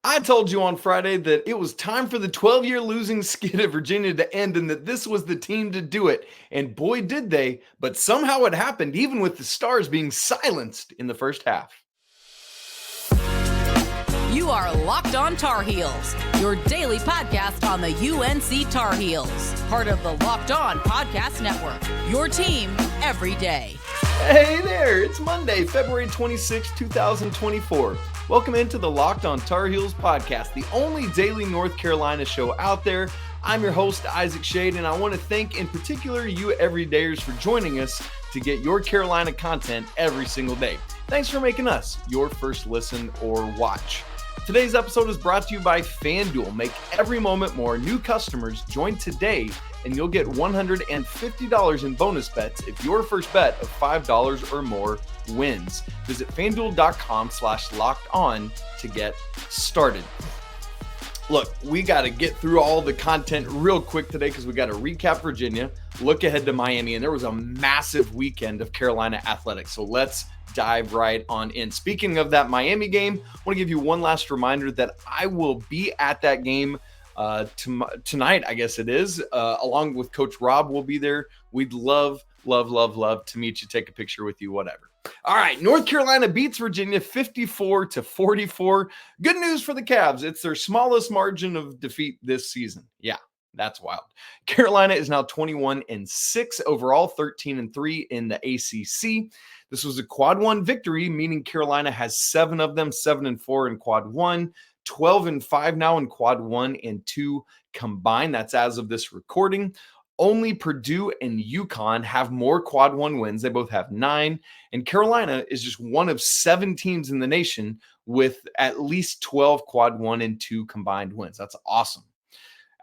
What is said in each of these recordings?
I told you on Friday that it was time for the 12-year losing skid of Virginia to end and that this was the team to do it. And boy, did they. But somehow it happened, even with the Stars being silenced in the first half. You are Locked On Tar Heels, your daily podcast on the UNC Tar Heels. Part of the Locked On Podcast Network, your team every day. Hey there, it's Monday, February 26, 2024. Welcome into the Locked On Tar Heels podcast, the only daily North Carolina show out there. I'm your host, Isaac Shade, and I want to thank in particular you everydayers for joining us to get your Carolina content every single day. Thanks for making us your first listen or watch. Today's episode is brought to you by FanDuel. Make every moment more. New customers join today and you'll get $150 in bonus bets if your first bet of $5 or more wins. Visit FanDuel.com/lockedon to get started. Look, we got to get through all the content real quick today because we got to recap Virginia, look ahead to Miami, and there was a massive weekend of Carolina athletics. So let's dive right on in. Speaking of that Miami game, I want to give you one last reminder that I will be at that game tonight, I guess it is, along with Coach Rob will be there. We'd love to meet you, take a picture with you, whatever. All right, North Carolina beats Virginia 54-44. Good news for the Cavs. It's their smallest margin of defeat this season. Yeah, that's wild. Carolina is now 21-6 overall, 13-3 in the ACC. This was a quad one victory, meaning Carolina has 7 of them, 7-4 in quad one. 12-5 now in quad 1 and 2 combined. That's as of this recording. Only Purdue and UConn have more quad 1 wins. They both have 9. And Carolina is just one of 7 teams in the nation with at least 12 quad 1 and 2 combined wins. That's awesome.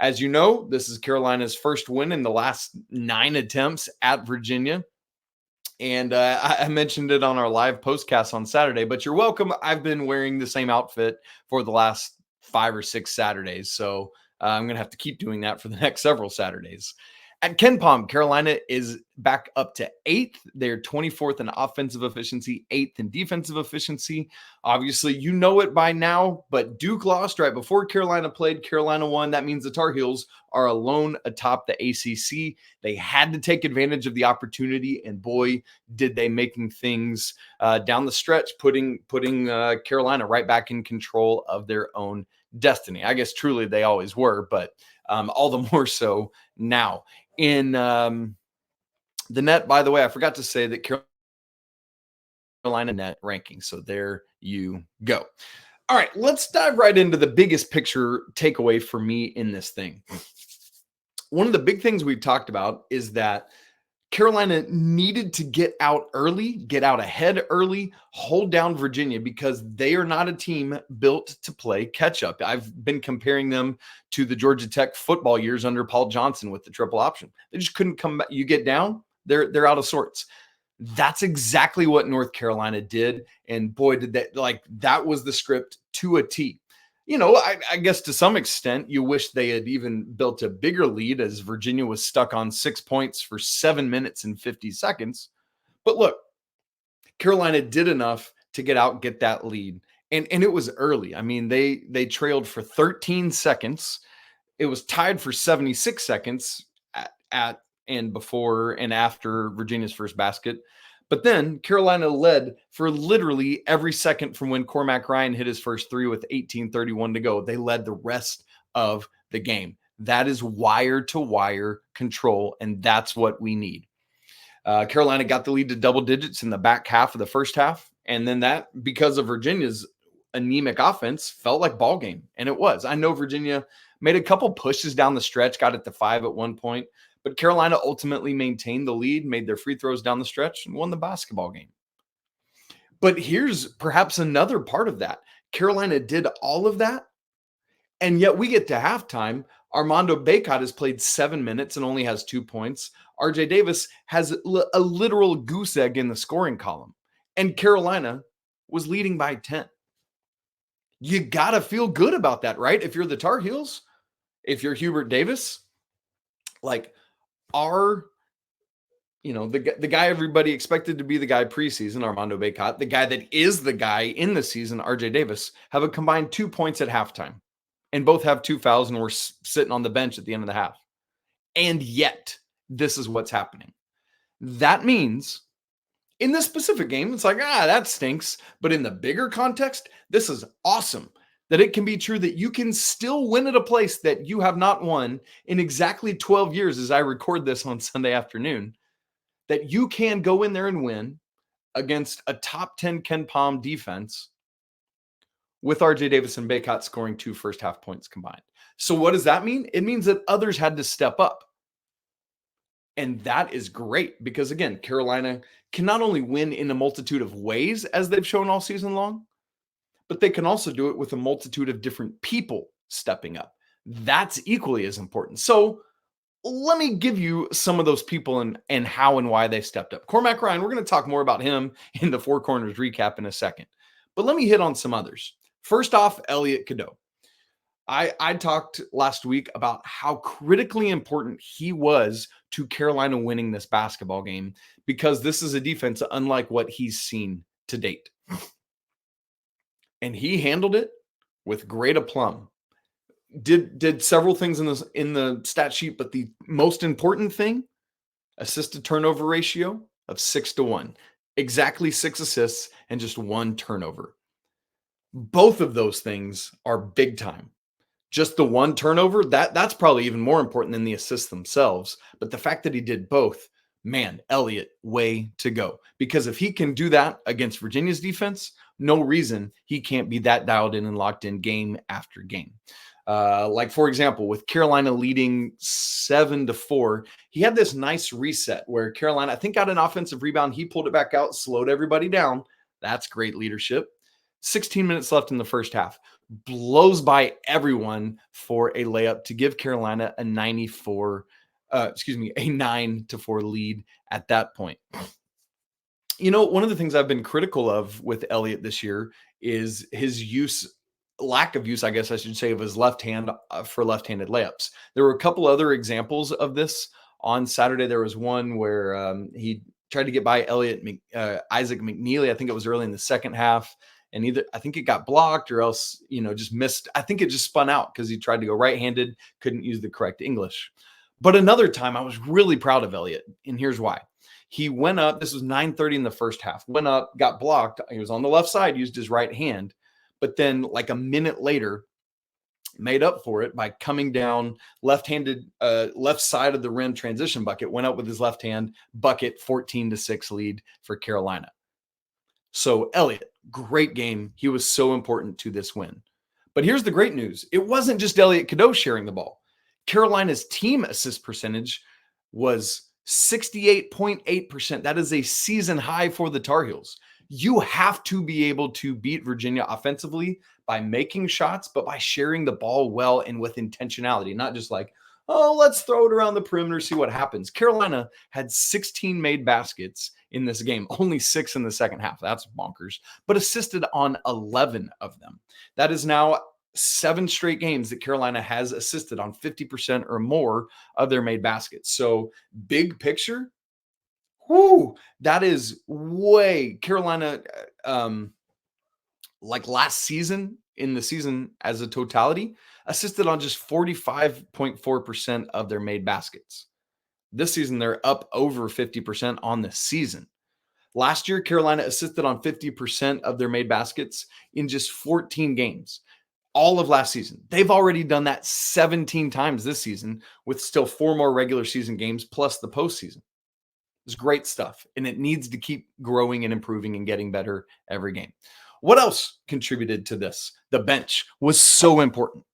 As you know, this is Carolina's first win in the last 9 attempts at Virginia. And I mentioned it on our live postcast on Saturday, but you're welcome. I've been wearing the same outfit for the last 5 or 6 Saturdays. So I'm going to have to keep doing that for the next several Saturdays. At KenPom, Carolina is back up to 8th. They're 24th in offensive efficiency, 8th in defensive efficiency. Obviously, you know it by now, but Duke lost right before Carolina played. Carolina won. That means the Tar Heels are alone atop the ACC. They had to take advantage of the opportunity, and boy, did they, making things down the stretch, putting Carolina right back in control of their own destiny. I guess truly they always were, but all the more so now. In the net, by the way, I forgot to say that Carolina net ranking. So there you go. All right, let's dive right into the biggest picture takeaway for me in this thing. One of the big things we've talked about is that Carolina needed to get out early, get out ahead early, hold down Virginia because they are not a team built to play catch up. I've been comparing them to the Georgia Tech football years under Paul Johnson with the triple option. They just couldn't come back. You get down, they're out of sorts. That's exactly what North Carolina did. And boy, did that was the script to a T. You know, I guess to some extent, you wish they had even built a bigger lead as Virginia was stuck on 6 points for 7 minutes and 50 seconds. But look, Carolina did enough to get that lead. And it was early. I mean, they trailed for 13 seconds. It was tied for 76 seconds at and before and after Virginia's first basket. But then Carolina led for literally every second from when Cormac Ryan hit his first 3 with 18:31 to go. They led the rest of the game. That is wire-to-wire control, and that's what we need. Carolina got the lead to double digits in the back half of the first half, and then that, because of Virginia's anemic offense, felt like ball game, and it was. I know Virginia made a couple pushes down the stretch, got it to 5 at one point, but Carolina ultimately maintained the lead, made their free throws down the stretch, and won the basketball game. But here's perhaps another part of that. Carolina did all of that, and yet we get to halftime. Armando Bacot has played 7 minutes and only has 2 points. RJ Davis has a literal goose egg in the scoring column, and Carolina was leading by 10. You got to feel good about that, right? If you're the Tar Heels, if you're Hubert Davis, like, our the guy everybody expected to be the guy preseason, Armando Bacot, the guy that is the guy in the season, RJ Davis, have a combined 2 points at halftime. And both have 2 fouls and were sitting on the bench at the end of the half. And yet, this is what's happening. That means in this specific game, it's like, that stinks. But in the bigger context, this is awesome. That it can be true that you can still win at a place that you have not won in exactly 12 years as I record this on Sunday afternoon. That you can go in there and win against a top 10 Ken Palm defense with RJ Davis and Bacot scoring 2 first half points combined. So what does that mean? It means that others had to step up. And that is great because, again, Carolina can not only win in a multitude of ways as they've shown all season long, but they can also do it with a multitude of different people stepping up. That's equally as important. So let me give you some of those people and how and why they stepped up. Cormac Ryan, we're going to talk more about him in the Four Corners recap in a second. But let me hit on some others. First off, Elliot Cadeau. I talked last week about how critically important he was to Carolina winning this basketball game because this is a defense unlike what he's seen to date. And he handled it with great aplomb. Did several things in the stat sheet, but the most important thing, assist to turnover ratio of 6-1. Exactly 6 assists and just 1 turnover. Both of those things are big time. Just the 1 turnover, that's probably even more important than the assists themselves. But the fact that he did both, man, Elliot, way to go. Because if he can do that against Virginia's defense, no reason he can't be that dialed in and locked in game after game. Like, for example, with Carolina leading 7-4, he had this nice reset where Carolina, I think, got an offensive rebound. He pulled it back out, slowed everybody down. That's great leadership. 16 minutes left in the first half. Blows by everyone for a layup to give Carolina a 9-4 lead at that point. One of the things I've been critical of with Elliot this year is his lack of use, I guess I should say, of his left hand for left-handed layups. There were a couple other examples of this. On Saturday, there was one where he tried to get by Isaac McNeely. I think it was early in the second half. And either I think it got blocked or else, just missed. I think it just spun out because he tried to go right-handed, couldn't use the correct English. But another time I was really proud of Elliot, and here's why. He went up, this was 9:30 in the first half, went up, got blocked. He was on the left side, used his right hand, but then like a minute later, made up for it by coming down left-handed, left side of the rim transition bucket, went up with his left hand, bucket, 14-6 lead for Carolina. So Elliot, great game. He was so important to this win. But here's the great news. It wasn't just Elliot Cadeau sharing the ball. Carolina's team assist percentage was 68.8%. That is a season high for the Tar Heels. You have to be able to beat Virginia offensively by making shots, but by sharing the ball well and with intentionality, not just like, let's throw it around the perimeter, see what happens. Carolina had 16 made baskets in this game, only 6 in the second half. That's bonkers, but assisted on 11 of them. That is now 7 straight games that Carolina has assisted on 50% or more of their made baskets. So big picture, that is way Carolina, like last season, in the season as a totality, assisted on just 45.4% of their made baskets. This season, they're up over 50% on the season. Last year, Carolina assisted on 50% of their made baskets in just 14 games. All of last season. They've already done that 17 times this season with still 4 more regular season games plus the postseason. It's great stuff, and it needs to keep growing and improving and getting better every game. What else contributed to this? The bench was so important.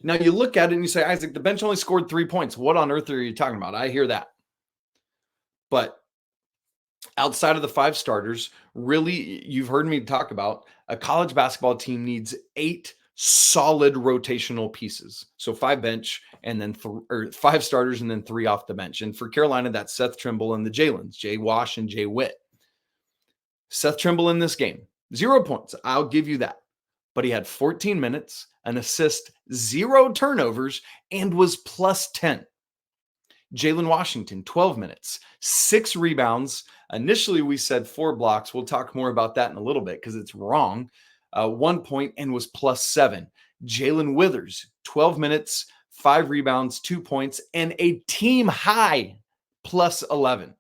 Now you look at it and you say, Isaac, the bench only scored 3 points. What on earth are you talking about? I hear that. But outside of the 5 starters, really, you've heard me talk about a college basketball team needs 8 solid rotational pieces. So 5 bench and then 5 starters and then 3 off the bench. And for Carolina, that's Seth Trimble and the Jae'lyns, Jay Wash and Jay Witt. Seth Trimble in this game, 0 points. I'll give you that. But he had 14 minutes, an assist, 0 turnovers, and was plus 10. Jalen Washington, 12 minutes, 6 rebounds. Initially, we said 4 blocks. We'll talk more about that in a little bit because it's wrong. 1 point and was +7. Jae'lyn Withers, 12 minutes, 5 rebounds, 2 points, and a team high +11.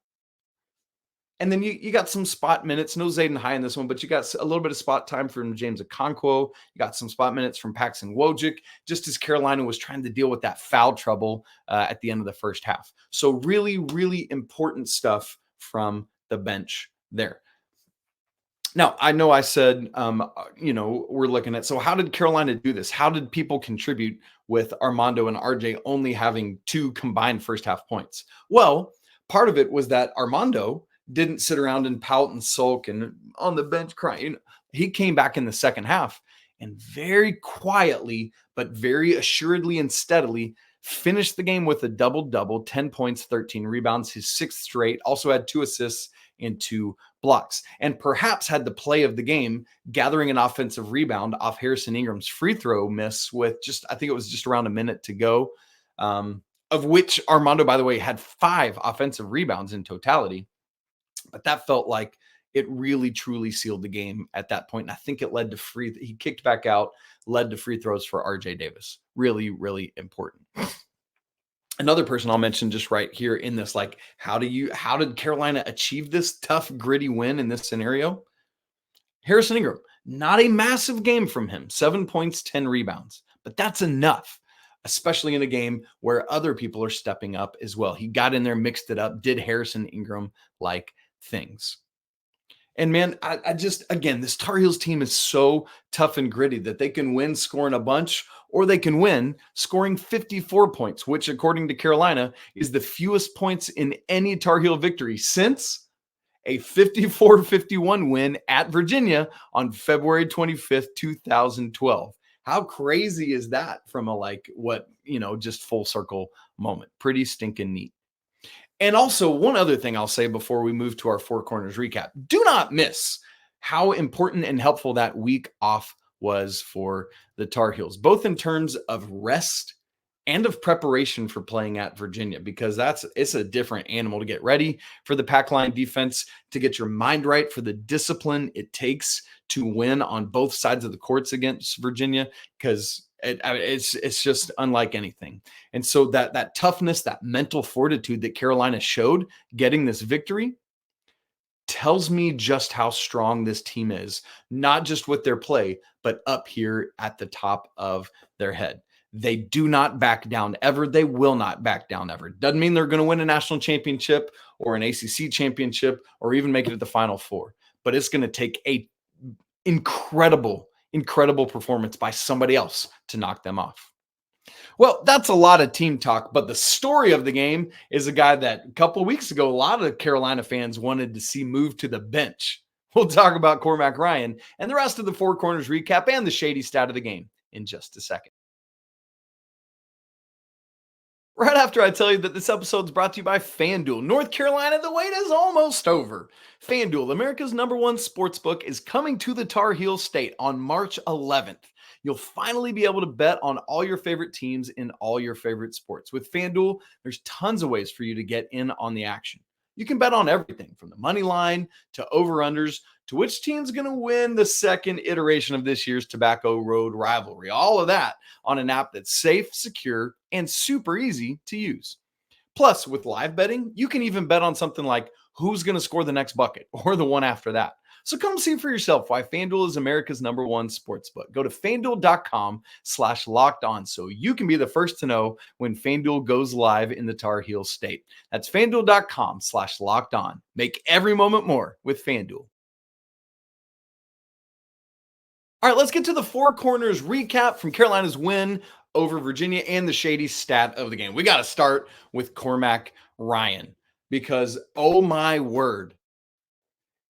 And then you got some spot minutes. No Zayden High in this one, but you got a little bit of spot time from James Okonkwo. You got some spot minutes from Paxson Wojcik, just as Carolina was trying to deal with that foul trouble at the end of the first half. So really, really important stuff from the bench there. Now, I know I said, we're looking at, so how did Carolina do this? How did people contribute with Armando and RJ only having 2 combined first half points? Well, part of it was that Armando didn't sit around and pout and sulk and on the bench crying. He came back in the second half and very quietly, but very assuredly and steadily finished the game with a double-double, 10 points, 13 rebounds, his 6th straight, also had 2 assists and 2 blocks, and perhaps had the play of the game, gathering an offensive rebound off Harrison Ingram's free throw miss with I think it was just around a minute to go, of which Armando, by the way, had 5 offensive rebounds in totality. But that felt like it really, truly sealed the game at that point. And I think it led to he kicked back out, led to free throws for RJ Davis. Really, really important. Another person I'll mention just right here in this, like, how did Carolina achieve this tough, gritty win in this scenario? Harrison Ingram, not a massive game from him, 7 points, 10 rebounds, but that's enough, especially in a game where other people are stepping up as well. He got in there, mixed it up, did Harrison Ingram like things. And man, I just, again, this Tar Heels team is so tough and gritty that they can win scoring a bunch, or they can win scoring 54 points, which according to Carolina is the fewest points in any Tar Heel victory since a 54-51 win at Virginia on February 25th, 2012. How crazy is that from just full circle moment? Pretty stinking neat. And also, one other thing I'll say before we move to our Four Corners recap. Do not miss how important and helpful that week off was for the Tar Heels, both in terms of rest and of preparation for playing at Virginia, because it's a different animal to get ready for the pack line defense, to get your mind right for the discipline it takes to win on both sides of the courts against Virginia, because it's just unlike anything. And so that toughness, that mental fortitude that Carolina showed getting this victory tells me just how strong this team is, not just with their play, but up here at the top of their head. They do not back down ever. They will not back down ever. Doesn't mean they're going to win a national championship or an ACC championship or even make it to the Final Four, but it's going to take a incredible performance by somebody else to knock them off. Well, that's a lot of team talk, but the story of the game is a guy that a couple of weeks ago, a lot of Carolina fans wanted to see move to the bench. We'll talk about Cormac Ryan and the rest of the Four Corners recap and the shady stat of the game in just a second. Right after I tell you that this episode is brought to you by FanDuel. North Carolina, the wait is almost over. FanDuel, America's #1 sportsbook, is coming to the Tar Heel State on March 11th. You'll finally be able to bet on all your favorite teams in all your favorite sports. With FanDuel, there's tons of ways for you to get in on the action. You can bet on everything from the money line to over-unders to which team's going to win the second iteration of this year's Tobacco Road rivalry. All of that on an app that's safe, secure, and super easy to use. Plus, with live betting, you can even bet on something like who's going to score the next bucket or the one after that. So come see for yourself why FanDuel is America's #1 sportsbook. Go to FanDuel.com/lockedon so you can be the first to know when FanDuel goes live in the Tar Heel State. That's FanDuel.com/lockedon. Make every moment more with FanDuel. All right, let's get to the Four Corners recap from Carolina's win over Virginia and the shady stat of the game. We got to start with Cormac Ryan because, oh my word,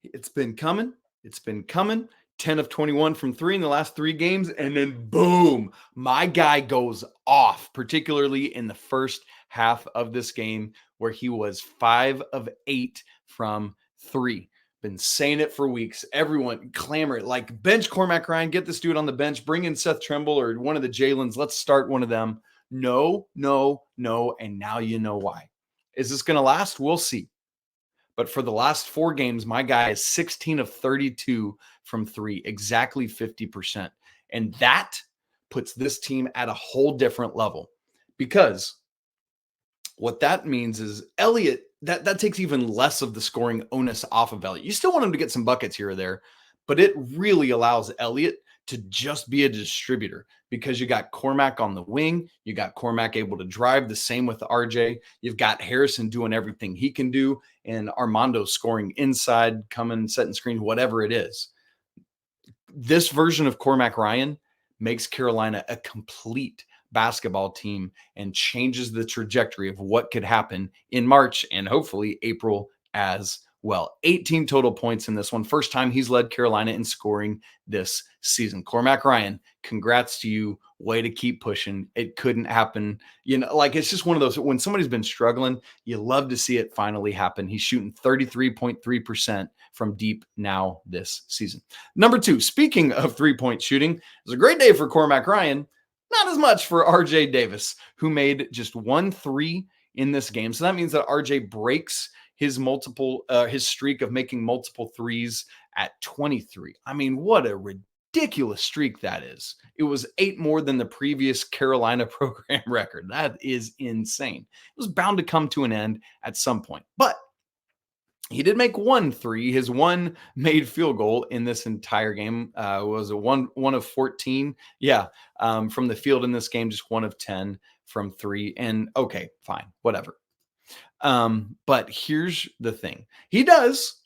it's been coming. It's been coming. 10 of 21 from 3 in the last 3 games. And then boom, my guy goes off, particularly in the first half of this game where he was 5 of 8 from 3. Been saying it for weeks. Everyone clamor like, bench Cormac Ryan, get this dude on the bench, bring in Seth Trimble or one of the Jalen's. Let's start one of them. No. And now you know why. Is this going to last? We'll see. But for the last 4 games, my guy is 16 of 32 from 3, exactly 50%. And that puts this team at a whole different level, because what that means is Elliot, that takes even less of the scoring onus off of Elliot. You still want him to get some buckets here or there, but it really allows Elliot to just be a distributor, because you got Cormac on the wing. You got Cormac able to drive, the same with RJ. You've got Harrison doing everything he can do, and Armando scoring inside, coming, setting screen, whatever it is. This version of Cormac Ryan makes Carolina a complete basketball team and changes the trajectory of what could happen in March and hopefully April as well. 18 total points in this one. First time he's led Carolina in scoring this season. Cormac Ryan, congrats to you. Way to keep pushing. It couldn't happen. Like, it's just one of those, when somebody's been struggling, you love to see it finally happen. He's shooting 33.3% from deep now this season. Number 2, speaking of 3-point shooting, it was a great day for Cormac Ryan. Not as much for RJ Davis, who made just 1 3 in this game. So that means that RJ breaks his streak of making multiple threes at 23. I mean, what a ridiculous streak that is. It was 8 more than the previous Carolina program record. That is insane. It was bound to come to an end at some point, but he did make 1 3. His one made field goal in this entire game was a one of 14. Yeah, from the field in this game, just 1 of 10 from 3. And okay, fine, whatever. But here's the thing. He does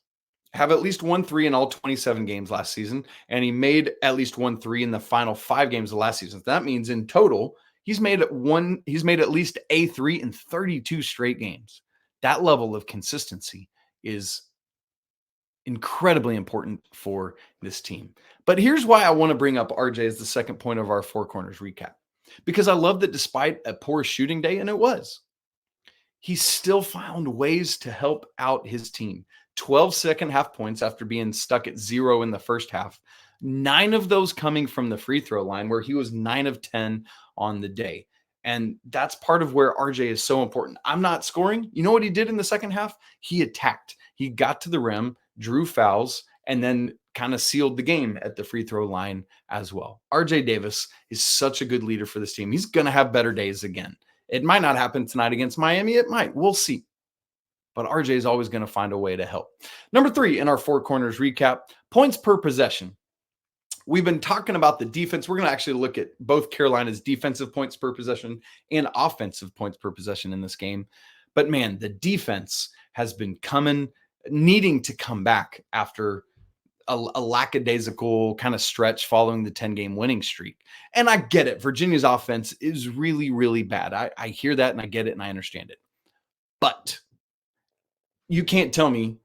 have at least 1 3 in all 27 games last season, and he made at least 1 3 in the final 5 games of last season. That means in total, he's made at least a 3 in 32 straight games. That level of consistency is incredibly important for this team. But here's why I want to bring up RJ as the second point of our Four Corners recap, because I love that despite a poor shooting day, and it was, he still found ways to help out his team. 12 second half points after being stuck at 0 in the first half. 9 of those coming from the free throw line, where he was 9 of 10 on the day. And that's part of where RJ is so important. I'm not scoring. You know what he did in the second half? He attacked. He got to the rim, drew fouls, and then kind of sealed the game at the free throw line as well. RJ Davis is such a good leader for this team. He's going to have better days again. It might not happen tonight against Miami. It might. We'll see. But RJ is always going to find a way to help. Number 3 in our Four Corners recap, points per possession. We've been talking about the defense. We're going to actually look at both Carolina's defensive points per possession and offensive points per possession in this game. But man, the defense has been needing to come back after a lackadaisical kind of stretch following the 10-game winning streak. And I get it. Virginia's offense is really, really bad. I hear that and I get it and I understand it. But you can't tell me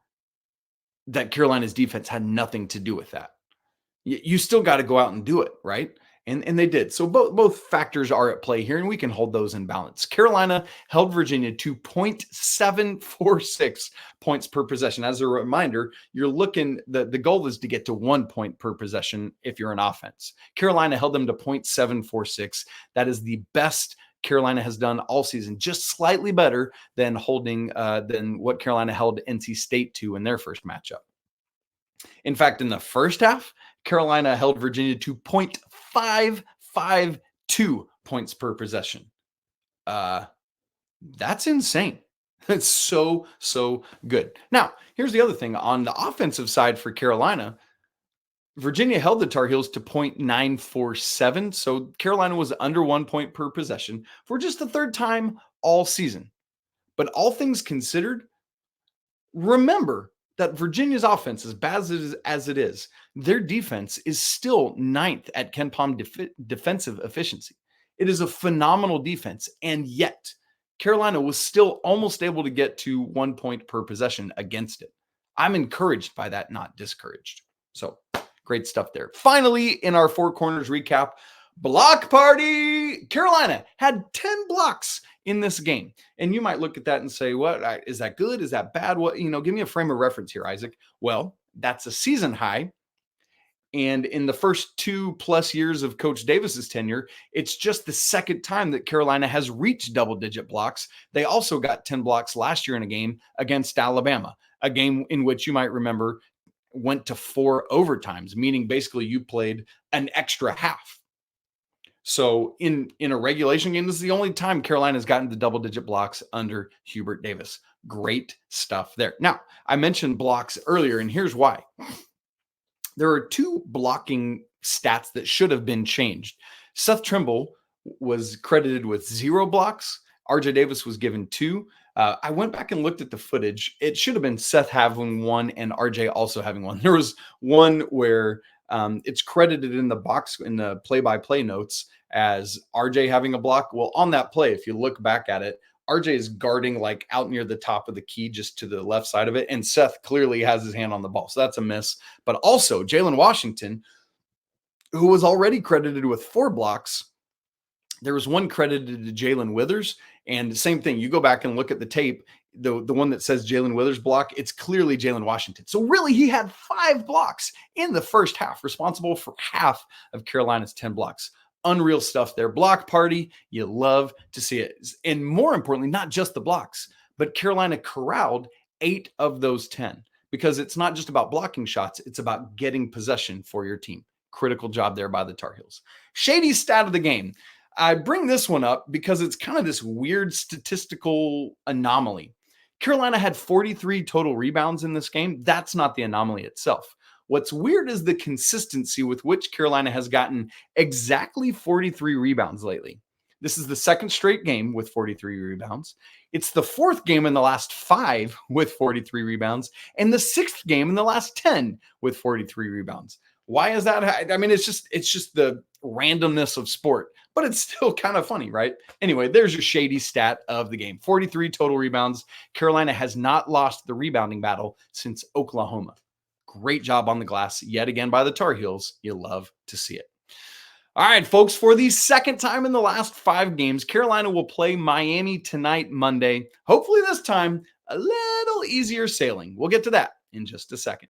that Carolina's defense had nothing to do with that. You still got to go out and do it, right? And they did. So both factors are at play here, and we can hold those in balance. Carolina held Virginia to 0.746 points per possession. As a reminder, you're looking, the goal is to get to 1 point per possession if you're an offense. Carolina held them to 0.746. That is the best Carolina has done all season, just slightly better than than what Carolina held NC State to in their first matchup. In fact, in the first half, Carolina held Virginia to 0.552 points per possession. That's insane. That's so good. Now, here's the other thing. On the offensive side for Carolina, Virginia held the Tar Heels to 0.947. So Carolina was under 1 point per possession for just the third time all season. But all things considered, remember that Virginia's offense, as bad as it is, their defense is still 9th at KenPom defensive efficiency. It is a phenomenal defense, and yet Carolina was still almost able to get to 1 point per possession against it. I'm encouraged by that, not discouraged. So great stuff there. Finally, in our Four Corners recap, block party. Carolina had 10 blocks in this game. And you might look at that and say, what is that good? Is that bad? What, give me a frame of reference here, Isaac. Well, that's a season high. And in the first 2+ years of Coach Davis's tenure, it's just the second time that Carolina has reached double-digit blocks. They also got 10 blocks last year in a game against Alabama, a game in which you might remember went to 4 overtimes, meaning basically you played an extra half. So in a regulation game, this is the only time Carolina's gotten the double-digit blocks under Hubert Davis. Great stuff there. Now, I mentioned blocks earlier, and here's why. There are 2 blocking stats that should have been changed. Seth Trimble was credited with 0 blocks. RJ Davis was given 2. I went back and looked at the footage. It should have been Seth having 1 and RJ also having 1. There was one where it's credited in the box in the play-by-play notes as RJ having a block. Well, on that play, if you look back at it, RJ is guarding like out near the top of the key, just to the left side of it. And Seth clearly has his hand on the ball. So that's a miss. But also Jalen Washington, who was already credited with 4 blocks, there was one credited to Jae'lyn Withers. And same thing, you go back and look at the tape, the one that says Jalen Withers block, it's clearly Jalen Washington. So really he had 5 blocks in the first half, responsible for half of Carolina's 10 blocks. Unreal stuff there. Block party. You love to see it. And more importantly, not just the blocks, but Carolina corralled 8 of those 10, because it's not just about blocking shots. It's about getting possession for your team. Critical job there by the Tar Heels. Shady stat of the game. I bring this one up because it's kind of this weird statistical anomaly. Carolina had 43 total rebounds in this game. That's not the anomaly itself. What's weird is the consistency with which Carolina has gotten exactly 43 rebounds lately. This is the second straight game with 43 rebounds. It's the 4th game in the last 5 with 43 rebounds, and the 6th game in the last 10 with 43 rebounds. Why is that? I mean, it's just the randomness of sport, but it's still kind of funny, right? Anyway, there's your shady stat of the game. 43 total rebounds. Carolina has not lost the rebounding battle since Oklahoma. Great job on the glass yet again by the Tar Heels. You love to see it. All right, folks, for the second time in the last 5 games, Carolina will play Miami tonight, Monday. Hopefully this time, a little easier sailing. We'll get to that in just a second.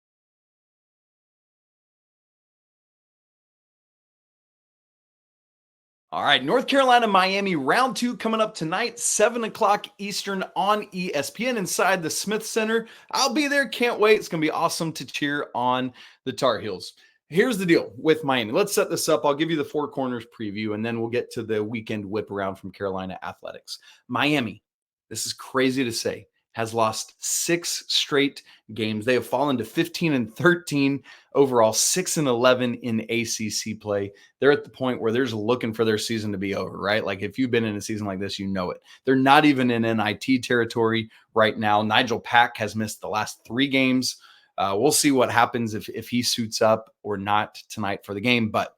All right, North Carolina, Miami, round 2 coming up tonight, 7 o'clock Eastern on ESPN inside the Smith Center. I'll be there. Can't wait. It's going to be awesome to cheer on the Tar Heels. Here's the deal with Miami. Let's set this up. I'll give you the 4 corners preview, and then we'll get to the weekend whip around from Carolina Athletics. Miami, this is crazy to say, has lost 6 straight games. They have fallen to 15-13 overall, 6-11 in ACC play. They're at the point where they're just looking for their season to be over, right? Like if you've been in a season like this, you know it. They're not even in NIT territory right now. Nijel Pack has missed the last 3 games. We'll see what happens if he suits up or not tonight for the game, but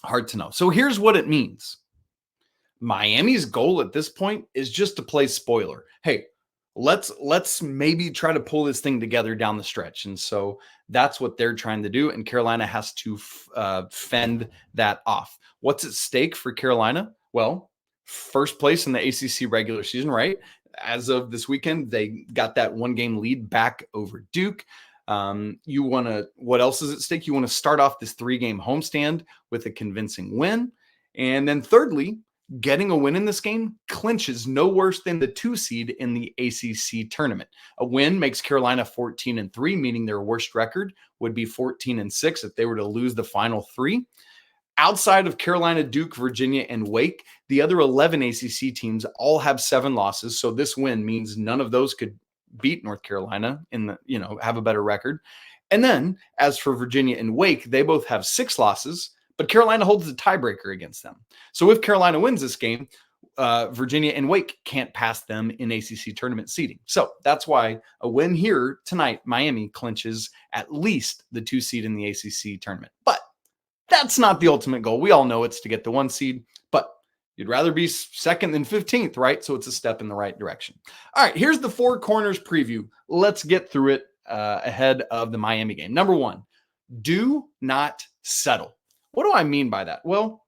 hard to know. So here's what it means. Miami's goal at this point is just to play spoiler. Hey, let's maybe try to pull this thing together down the stretch. And so that's what they're trying to do. And Carolina has to fend that off. What's at stake for Carolina? Well, first place in the ACC regular season, right? As of this weekend, they got that 1-game lead back over Duke. What else is at stake? You want to start off this 3-game homestand with a convincing win. And then thirdly, getting a win in this game clinches no worse than the 2 seed in the ACC tournament. A win makes Carolina 14-3, meaning their worst record would be 14-6 if they were to lose the final 3. Outside of Carolina, Duke, Virginia, and Wake, the other 11 ACC teams all have 7 losses. So this win means none of those could beat North Carolina have a better record. And then as for Virginia and Wake, they both have 6 losses, but Carolina holds the tiebreaker against them. So if Carolina wins this game, Virginia and Wake can't pass them in ACC tournament seeding. So that's why a win here tonight, Miami clinches at least the 2 seed in the ACC tournament. But that's not the ultimate goal. We all know it's to get the 1 seed, but you'd rather be 2nd than 15th, right? So it's a step in the right direction. All right, here's the 4 corners preview. Let's get through it ahead of the Miami game. Number 1, do not settle. What do I mean by that? Well,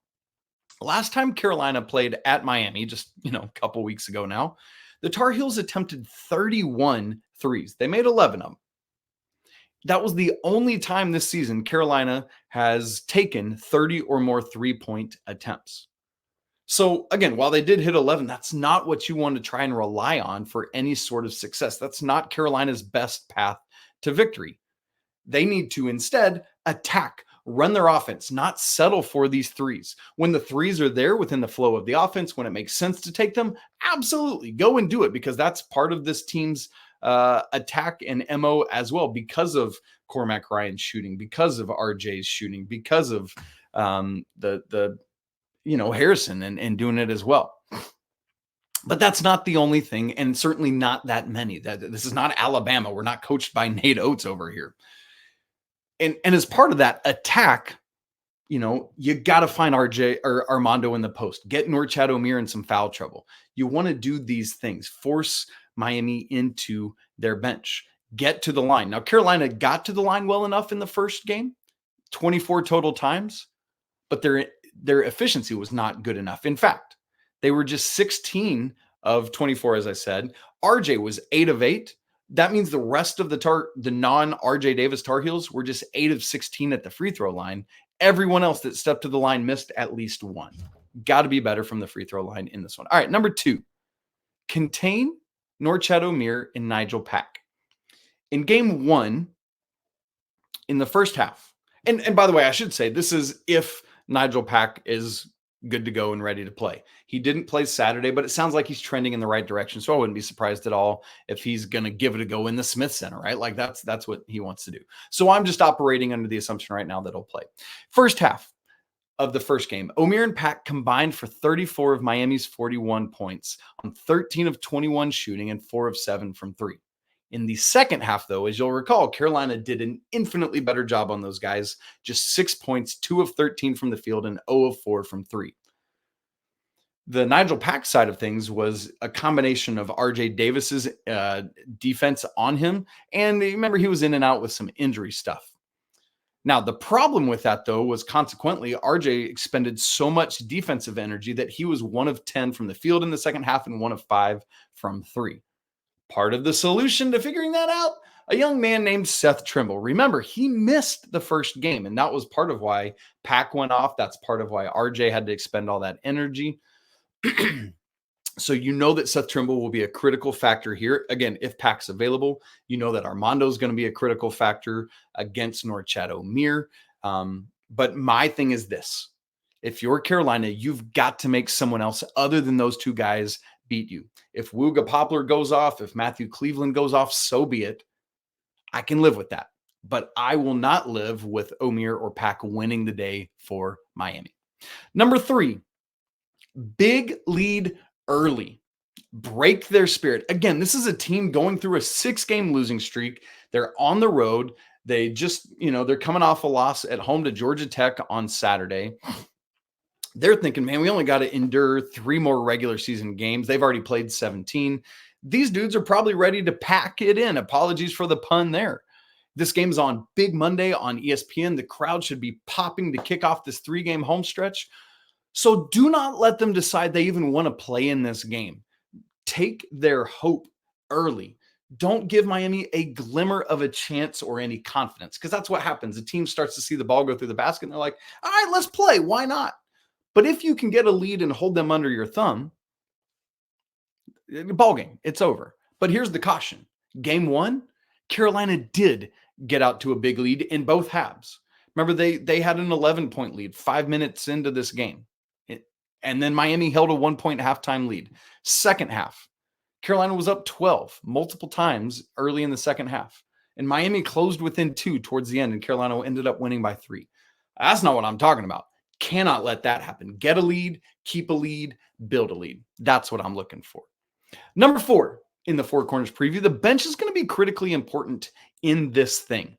last time Carolina played at Miami, just, a couple weeks ago now, the Tar Heels attempted 31 threes. They made 11 of them. That was the only time this season Carolina has taken 30 or more 3-point attempts. So again, while they did hit 11, that's not what you want to try and rely on for any sort of success. That's not Carolina's best path to victory. They need to instead attack, run their offense, not settle for these threes. When the threes are there within the flow of the offense, when it makes sense to take them, absolutely go and do it, because that's part of this team's attack and MO as well, because of Cormac Ryan shooting, because of RJ's shooting, because of Harrison and doing it as well. But that's not the only thing, and certainly not that many. This is not Alabama. We're not coached by Nate Oates over here. And as part of that attack, you got to find RJ or Armando in the post, get Norchad Omier in some foul trouble. You want to do these things, force Miami into their bench, get to the line. Now, Carolina got to the line well enough in the first game, 24 total times, but their efficiency was not good enough. In fact, they were just 16 of 24, as I said. RJ was 8 of 8. That means the rest of the non-RJ Davis Tar Heels were just 8 of 16 at the free throw line. Everyone else that stepped to the line missed at least one. Got to be better from the free throw line in this one. All right, number 2, contain Norchad Omier and Nijel Pack. In game 1, in the first half, and by the way, I should say this is if Nijel Pack is good to go and ready to play. He didn't play Saturday, but it sounds like he's trending in the right direction. So I wouldn't be surprised at all if he's going to give it a go in the Smith Center, right? Like that's what he wants to do. So I'm just operating under the assumption right now that he'll play. First half of the first game, Omier and Pack combined for 34 of Miami's 41 points on 13 of 21 shooting and 4 of 7 from 3. In the second half, though, as you'll recall, Carolina did an infinitely better job on those guys. Just 6 points, 2 of 13 from the field, and 0 of 4 from 3. The Nijel Pack side of things was a combination of RJ Davis's defense on him. And remember, he was in and out with some injury stuff. Now, the problem with that, though, was consequently RJ expended so much defensive energy that he was 1 of 10 from the field in the second half and 1 of 5 from 3. Part of the solution to figuring that out, a young man named Seth Trimble. Remember, he missed the first game, and that was part of why Pack went off. That's part of why RJ had to expend all that energy. So that Seth Trimble will be a critical factor here. Again, if Pack's available, that Armando is going to be a critical factor against Norchad Omier. But my thing is this. If you're Carolina, you've got to make someone else other than those two guys beat you. If Wooga Poplar goes off, if Matthew Cleveland goes off, so be it. I can live with that. But I will not live with Omier or Pack winning the day for Miami. Number 3, big lead early. Break their spirit. Again, this is a team going through a 6-game losing streak. They're on the road. They just, they're coming off a loss at home to Georgia Tech on Saturday. They're thinking, man, we only got to endure 3 more regular season games. They've already played 17. These dudes are probably ready to pack it in. Apologies for the pun there. This game's on Big Monday on ESPN. The crowd should be popping to kick off this 3-game home stretch. So do not let them decide they even want to play in this game. Take their hope early. Don't give Miami a glimmer of a chance or any confidence, because that's what happens. The team starts to see the ball go through the basket and they're like, all right, let's play. Why not? But if you can get a lead and hold them under your thumb, ball game, it's over. But here's the caution. Game 1, Carolina did get out to a big lead in both halves. Remember, they had an 11-point lead 5 minutes into this game. And then Miami held a 1-point halftime lead. Second half, Carolina was up 12 multiple times early in the second half. And Miami closed within 2 towards the end, and Carolina ended up winning by 3. That's not what I'm talking about. Cannot let that happen. Get a lead, keep a lead, build a lead. That's what I'm looking for. Number 4 in the Four Corners preview, the bench is going to be critically important in this thing.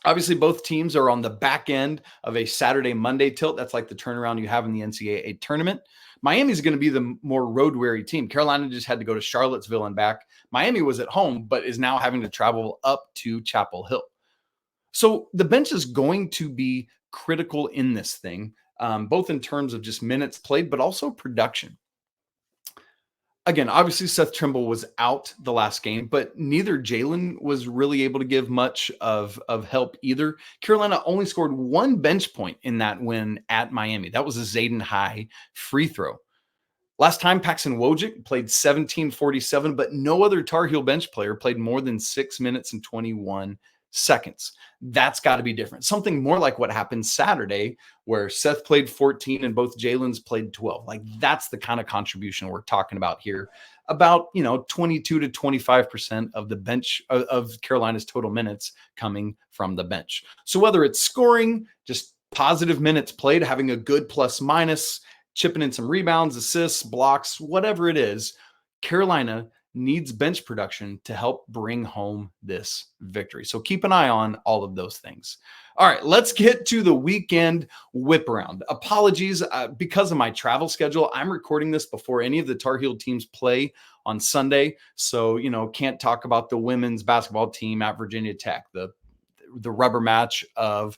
Obviously, both teams are on the back end of a Saturday-Monday tilt. That's like the turnaround you have in the NCAA tournament. Miami's going to be the more road-weary team. Carolina just had to go to Charlottesville and back. Miami was at home, but is now having to travel up to Chapel Hill. So the bench is going to be critical in this thing, both in terms of just minutes played, but also production. Again, obviously Seth Trimble was out the last game, but neither Jalen was really able to give much of help either. Carolina only scored one bench point in that win at Miami. That was a Zayden High free throw. Last time, Paxton Wojcik played 17:47, but no other Tar Heel bench player played more than 6 minutes and 21 seconds. That's got to be different. Something more like what happened Saturday, where Seth played 14 and both Jalen's played 12. Like, that's the kind of contribution we're talking about here. About, 22 to 25% of the bench of Carolina's total minutes coming from the bench. So whether it's scoring, just positive minutes played, having a good plus minus, chipping in some rebounds, assists, blocks, whatever it is, Carolina needs bench production to help bring home this victory. So keep an eye on all of those things. All right, let's get to the weekend whip around. Apologies because of my travel schedule. I'm recording this before any of the Tar Heel teams play on Sunday. So, can't talk about the women's basketball team at Virginia Tech, the rubber match of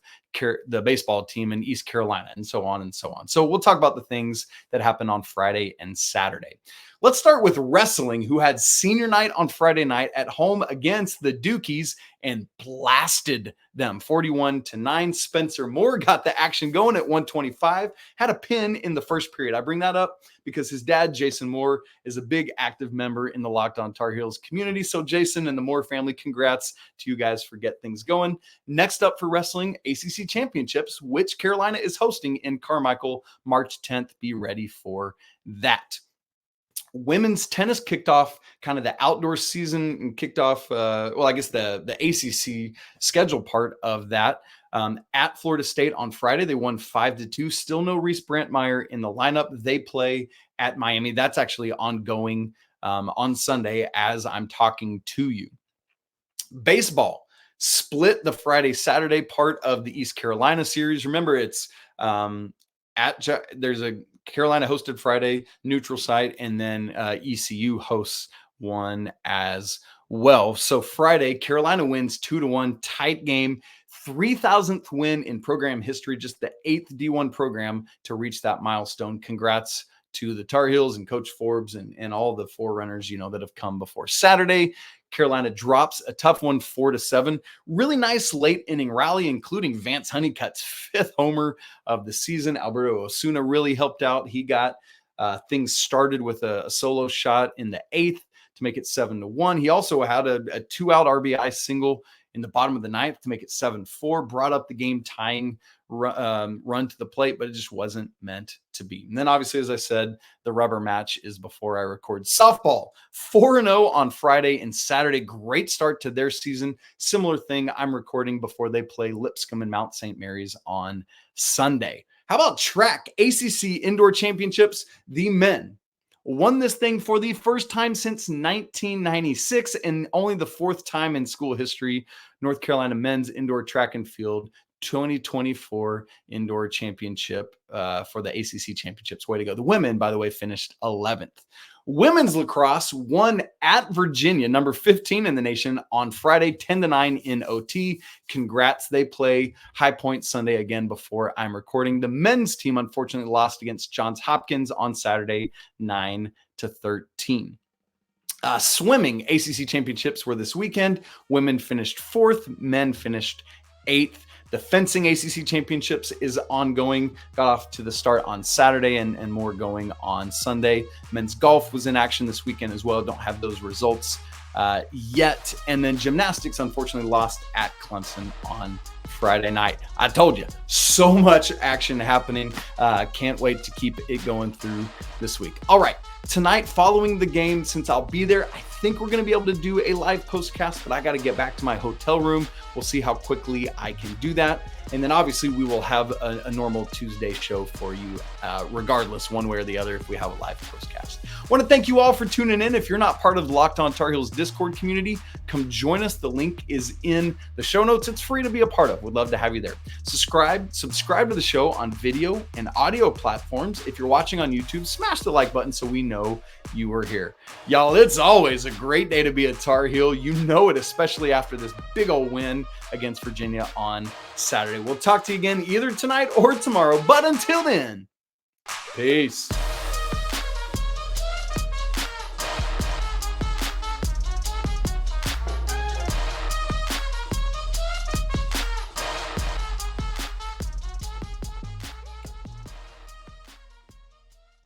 the baseball team in East Carolina, and so on and so on. So we'll talk about the things that happened on Friday and Saturday. Let's start with wrestling, who had senior night on Friday night at home against the Dukies and blasted them 41-9. Spencer Moore got the action going at 125, had a pin in the first period. I bring that up because his dad, Jason Moore, is a big active member in the Locked On Tar Heels community. So Jason and the Moore family, congrats to you guys for getting things going. Next up for wrestling, ACC Championships, which Carolina is hosting in Carmichael, March 10th. Be ready for that. Women's tennis kicked off kind of the outdoor season and kicked off, the ACC schedule part of that. At Florida State on Friday, they won 5-2. Still no Reese Brantmeyer in the lineup. They play at Miami. That's actually ongoing on Sunday as I'm talking to you. Baseball split the Friday-Saturday part of the East Carolina series. Remember, it's there's a Carolina hosted Friday neutral site, and then ECU hosts one as well. So Friday, Carolina wins 2-1, tight game, 3,000th win in program history, just the 8th D1 program to reach that milestone. Congrats to the Tar Heels and Coach Forbes and all the forerunners, that have come before. Saturday, Carolina drops a tough one, 4-7. Really nice late inning rally, including Vance Honeycutt's 5th homer of the season. Alberto Osuna really helped out. He got things started with a solo shot in the 8th to make it 7-1. He also had a 2-out RBI single in the bottom of the 9th to make it 7-4, brought up the game tying run to the plate, but it just wasn't meant to be. And then obviously, as I said, the rubber match is before I record. Softball, 4-0 on Friday and Saturday. Great start to their season. Similar thing, I'm recording before they play Lipscomb and Mount St. Mary's on Sunday. How about track? ACC Indoor Championships, the men won this thing for the first time since 1996 and only the 4th time in school history. North Carolina men's indoor track and field 2024 indoor championship for the ACC championships. Way to go. The women, by the way, finished 11th. Women's lacrosse won at Virginia, number 15 in the nation, on Friday, 10-9 in OT. Congrats. They play High Point Sunday again before I'm recording. The men's team, unfortunately, lost against Johns Hopkins on Saturday, 9-13. Swimming ACC championships were this weekend. Women finished 4th. Men finished 8th. The fencing ACC championships is ongoing. Got off to the start on Saturday and more going on Sunday. Men's golf was in action this weekend as well. Don't have those results yet. And then gymnastics, unfortunately, lost at Clemson on Friday night. I told you, so much action happening. Can't wait to keep it going through this week. All right, tonight following the game, since I'll be there, I think we're going to be able to do a live postcast, but I got to get back to my hotel room. We'll see how quickly I can do that. And then obviously we will have a normal Tuesday show for you, regardless, one way or the other, if we have a live postcast. I want to thank you all for tuning in. If you're not part of the Locked On Tar Heels Discord community, come join us. The link is in the show notes. It's free to be a part of. We'd love to have you there. Subscribe to the show on video and audio platforms. If you're watching on YouTube, smash the like button so we know you were here. Y'all, it's always a great day to be a Tar Heel. You know it, especially after this big old win against Virginia on Saturday. We'll talk to you again either tonight or tomorrow. But until then, peace.